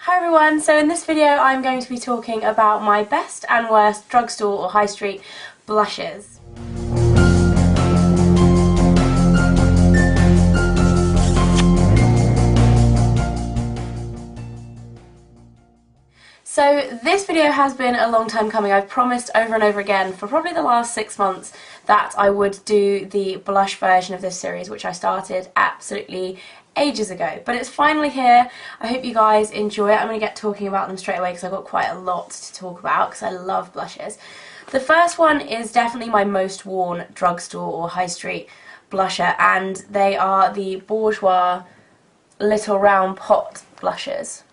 Hi everyone, so in this video I'm going to be talking about my best and worst drugstore or high street blushes. So this video has been a long time coming. I've promised over and over again for probably the last 6 months that I would do the blush version of this series, which I started absolutely ages ago, but it's finally here. I hope you guys enjoy it. I'm going to get talking about them straight away because I've got quite a lot to talk about because I love blushes. The first one is definitely my most worn drugstore or high street blusher, and they are the Bourjois Little Round Pot blushes.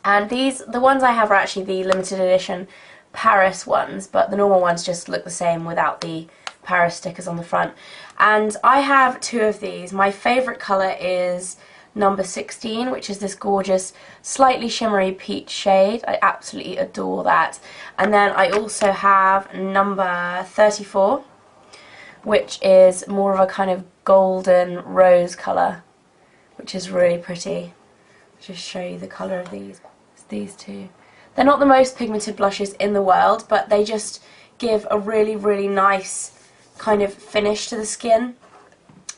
And the ones I have are actually the limited edition Paris ones, but the normal ones just look the same without the Paris stickers on the front. And I have 2 of these. My favourite colour is number 16, which is this gorgeous slightly shimmery peach shade. I absolutely adore that. And then I also have number 34, which is more of a kind of golden rose colour, which is really pretty. I'll just show you the colour of these. It's these 2. They're not the most pigmented blushes in the world, but they just give a really, really nice kind of finish to the skin.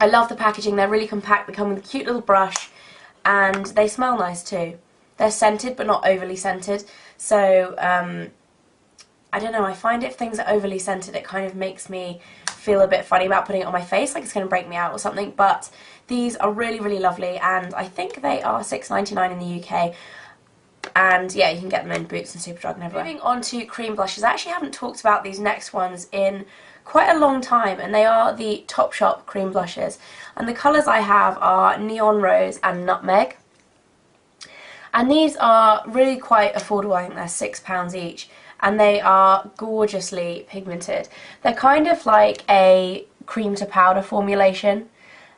I love the packaging. They're really compact. They come with a cute little brush, and they smell nice too. They're scented, but not overly scented. So I don't know, I find if things are overly scented, it kind of makes me feel a bit funny about putting it on my face, like it's going to break me out or something. But these are really, really lovely, and I think they are £6.99 in the UK. And yeah, you can get them in Boots and Superdrug and everywhere. Moving on to cream blushes, I actually haven't talked about these next ones in quite a long time, and they are the Topshop cream blushes. And the colours I have are Neon Rose and Nutmeg. And these are really quite affordable. I think they're £6 each. And they are gorgeously pigmented. They're kind of like a cream to powder formulation.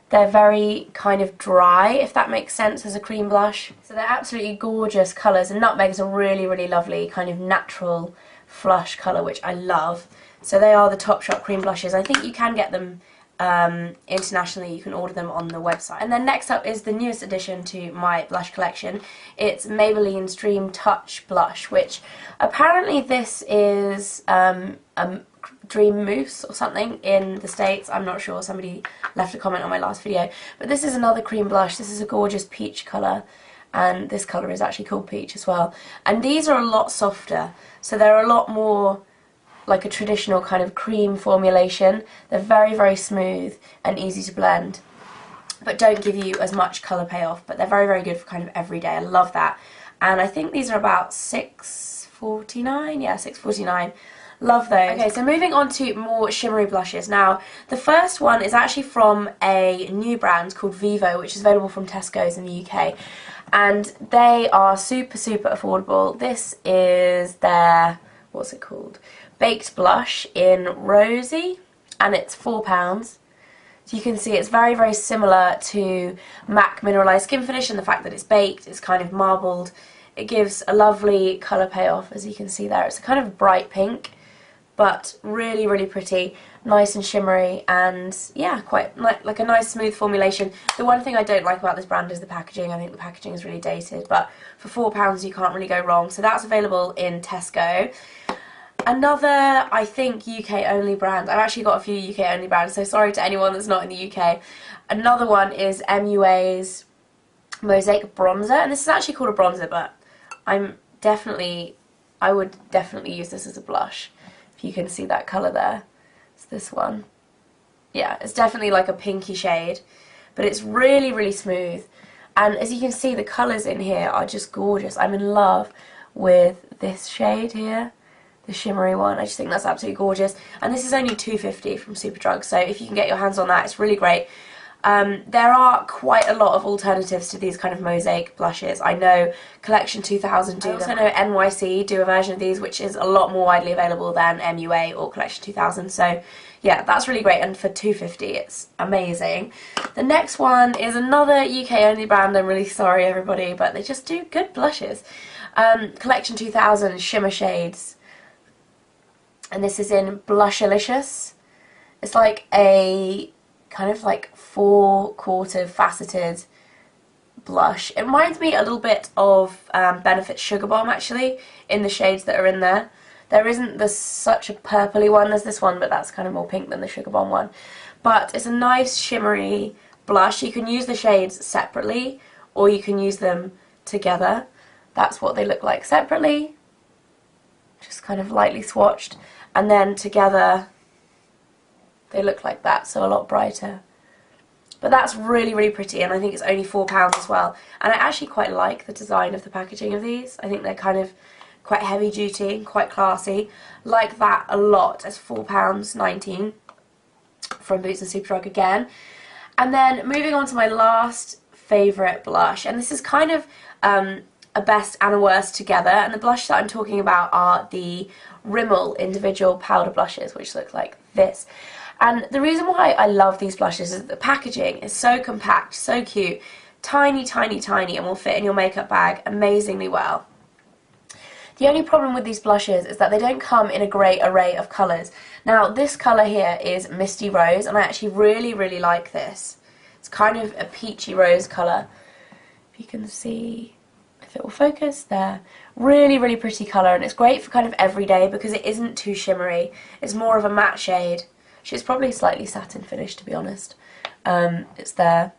They're very kind of dry, if that makes sense, as a cream blush. So they're absolutely gorgeous colours, and Nutmeg is a really, really lovely kind of natural flush colour, which I love. So they are the Topshop cream blushes. I think you can get them internationally. You can order them on the website. And then next up is the newest addition to my blush collection. It's Maybelline's Dream Touch blush, which apparently this is a Dream Mousse or something in the States. I'm not sure, somebody left a comment on my last video. But this is another cream blush. This is a gorgeous peach colour, and this colour is actually called peach as well. And these are a lot softer, so they're a lot more like a traditional kind of cream formulation. They're very, very smooth and easy to blend, but don't give you as much colour payoff, but they're very, very good for kind of everyday. I love that. And I think these are about £6.49, yeah, £6.49. Love those. Okay, so moving on to more shimmery blushes. Now, the first one is actually from a new brand called Vivo, which is available from Tesco's in the UK. And they are super, super affordable. This is their, what's it called? Baked blush in Rosy, and it's £4. So you can see it's very, very similar to MAC Mineralized Skin Finish in the fact that it's baked, it's kind of marbled. It gives a lovely colour payoff, as you can see there. It's a kind of bright pink, but really, really pretty, nice and shimmery, and yeah, quite like a nice smooth formulation. The one thing I don't like about this brand is the packaging. I think the packaging is really dated, but for £4 you can't really go wrong. So that's available in Tesco. Another, I think, UK only brand. I've actually got a few UK only brands, so sorry to anyone that's not in the UK. Another one is MUA's Mosaic Bronzer, and this is actually called a bronzer, but I would definitely use this as a blush. If you can see that colour there, it's this one. Yeah, it's definitely like a pinky shade, but it's really, really smooth. And as you can see, the colours in here are just gorgeous. I'm in love with this shade here, the shimmery one. I just think that's absolutely gorgeous. And this is only £2.50 from Superdrug, so if you can get your hands on that, it's really great. There are quite a lot of alternatives to these kind of mosaic blushes. I know Collection 2000 do them. I also know NYC do a version of these, which is a lot more widely available than MUA or Collection 2000. So yeah, that's really great, and for £2.50 it's amazing. The next one is another UK only brand. I'm really sorry everybody, but they just do good blushes. Collection 2000 Shimmer Shades, and this is in Blushalicious. It's like a kind of like 4-quarter faceted blush. It reminds me a little bit of Benefit's Sugar Bomb, actually, in the shades that are in there. There isn't such a purpley one as this one, but that's kind of more pink than the Sugar Bomb one. But it's a nice shimmery blush. You can use the shades separately, or you can use them together. That's what they look like separately, just kind of lightly swatched, and then together they look like that, so a lot brighter. But that's really, really pretty, and I think it's only £4 as well. And I actually quite like the design of the packaging of these. I think they're kind of quite heavy duty, quite classy. Like that a lot as £4.19 from Boots and Superdrug again. And then moving on to my last favourite blush, and this is kind of a best and a worst together, and the blush that I'm talking about are the Rimmel individual powder blushes, which look like this. And the reason why I love these blushes is that the packaging is so compact, so cute, tiny, tiny, tiny, and will fit in your makeup bag amazingly well. The only problem with these blushes is that they don't come in a great array of colours. Now, this colour here is Misty Rose, and I actually really, really like this. It's kind of a peachy rose colour. If you can see, if it will focus, there. Really, really pretty colour, and it's great for kind of everyday because it isn't too shimmery. It's more of a matte shade. She's probably slightly satin finish, to be honest. It's there.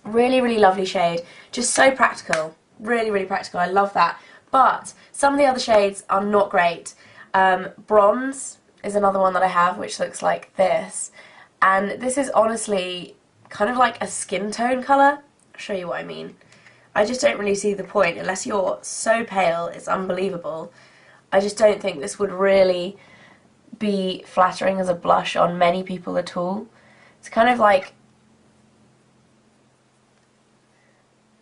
Really, really lovely shade. Just so practical. Really, really practical. I love that. But some of the other shades are not great. Bronze is another one that I have, which looks like this. And this is honestly kind of like a skin tone colour. I'll show you what I mean. I just don't really see the point unless you're so pale. It's unbelievable. I just don't think this would really be flattering as a blush on many people at all. It's kind of like,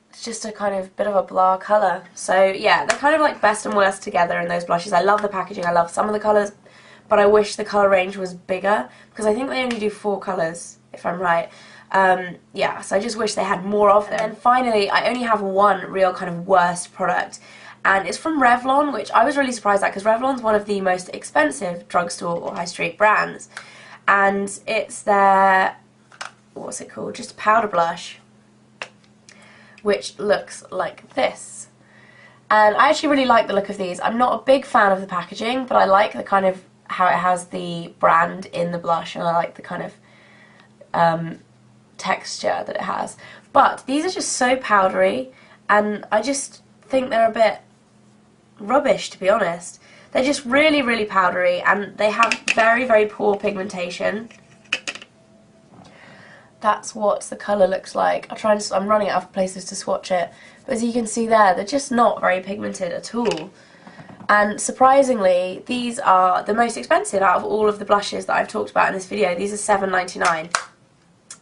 it's just a kind of bit of a blah colour. So yeah, they're kind of like best and worst together in those blushes. I love the packaging, I love some of the colours, but I wish the colour range was bigger, because I think they only do 4 colours, if I'm right. Yeah, so I just wish they had more of them. And then finally, I only have one real kind of worst product, and it's from Revlon, which I was really surprised at, because Revlon's one of the most expensive drugstore or high street brands, and it's their, what's it called, just a powder blush, which looks like this. And I actually really like the look of these. I'm not a big fan of the packaging, but I like the kind of how it has the brand in the blush, and I like the kind of texture that it has. But these are just so powdery, and I just think they're a bit rubbish, to be honest. They're just really, really powdery, and they have very, very poor pigmentation. That's what the colour looks like. I'm running out of places to swatch it, but as you can see there, they're just not very pigmented at all. And surprisingly, these are the most expensive out of all of the blushes that I've talked about in this video. These are £7.99.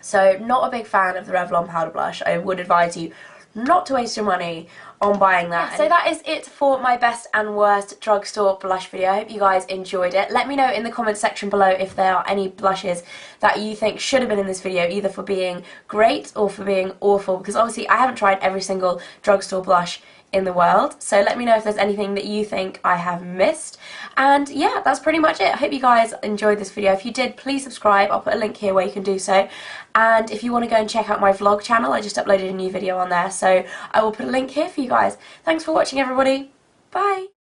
So not a big fan of the Revlon powder blush. I would advise you not to waste your money on buying that. Yeah, so that is it for my best and worst drugstore blush video. I hope you guys enjoyed it. Let me know in the comments section below if there are any blushes that you think should have been in this video, either for being great or for being awful, because obviously I haven't tried every single drugstore blush in the world. So let me know if there's anything that you think I have missed. And yeah, that's pretty much it. I hope you guys enjoyed this video. If you did, please subscribe. I'll put a link here where you can do so. And if you want to go and check out my vlog channel, I just uploaded a new video on there, so I will put a link here for you guys. Thanks for watching, everybody. Bye.